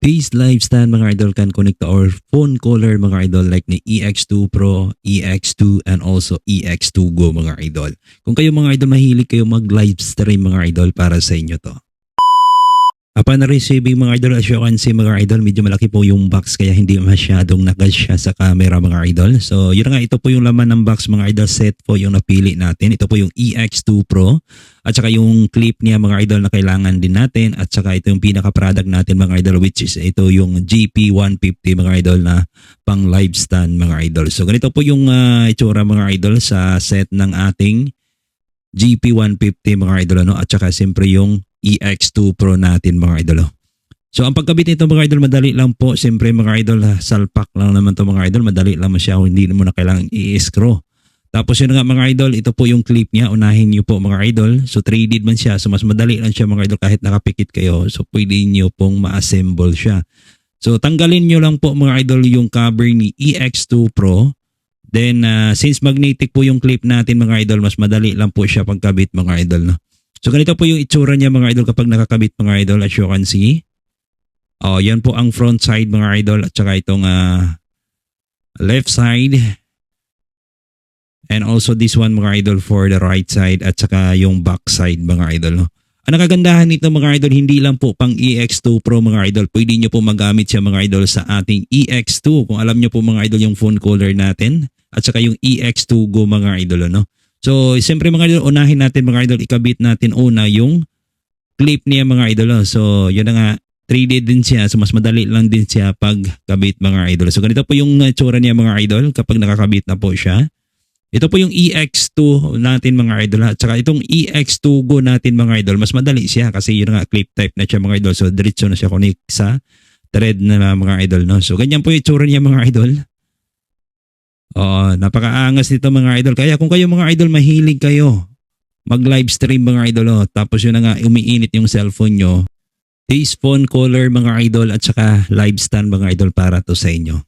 This live stand mga idol can connect to our phone caller mga idol like ni EX2 Pro, EX2 and also EX2 Go mga idol. Kung kayo mga idol mahilig kayo mag live stream mga idol, para sa inyo to. Upon receiving mga idol, as you can see mga idol, medyo malaki po yung box kaya hindi masyadong nakasya sa camera mga idol. So yun nga, ito po yung laman ng box mga idol, set po yung napili natin. Ito po yung EX2 Pro at saka yung clip niya mga idol na kailangan din natin, at saka ito yung pinaka-product natin mga idol, which is ito yung GP150 mga idol na pang live stand mga idol. So ganito po yung itsura mga idol sa set ng ating GP150 mga idol, ano? At saka siyempre yung EX2 Pro natin mga idol. So ang pagkabit nito mga idol, madali lang po. Siyempre mga idol, salpak lang naman to mga idol. Madali lang siya, hindi mo na kailangan i-screw. Tapos yun nga mga idol, ito po yung clip niya. Unahin niyo po mga idol. So 3D man siya. So mas madali lang siya mga idol kahit nakapikit kayo. So pwede niyo pong ma-assemble siya. So tanggalin niyo lang po mga idol yung cover ni EX2 Pro. Then since magnetic po yung clip natin mga idol, mas madali lang po siya pagkabit mga idol, no? So ganito po yung itsura niya mga idol kapag nakakabit mga idol, as you can see. Oh, yan po ang front side mga idol, at saka itong left side. And also this one mga idol for the right side, at saka yung back side mga idol, no? Ang nakagandahan nito mga idol, hindi lang po pang EX2 Pro mga idol. Pwede nyo po magamit siya mga idol sa ating EX2. Kung alam nyo po mga idol yung phone caller natin, at saka yung EX2 Go mga idol, no? So, siyempre mga idol, unahin natin mga idol, ikabit natin una yung clip niya mga idol. So, yun na nga, 3D din siya. So, mas madali lang din siya pagkabit mga idol. So, ganito po yung tsura niya mga idol kapag nakakabit na po siya. Ito po yung EX2 natin mga idol. At saka itong EX2 Go natin mga idol, mas madali siya kasi yun nga, clip type na siya mga idol. So, diretso na siya connect sa thread na mga idol, no? So, ganyan po yung tsura niya mga idol. Napakaangas nito mga idol. Kaya kung kayo mga idol mahilig kayo mag live stream mga idol, tapos yun na nga umiinit yung cellphone nyo, this phone caller mga idol at saka live stand mga idol para to sa inyo.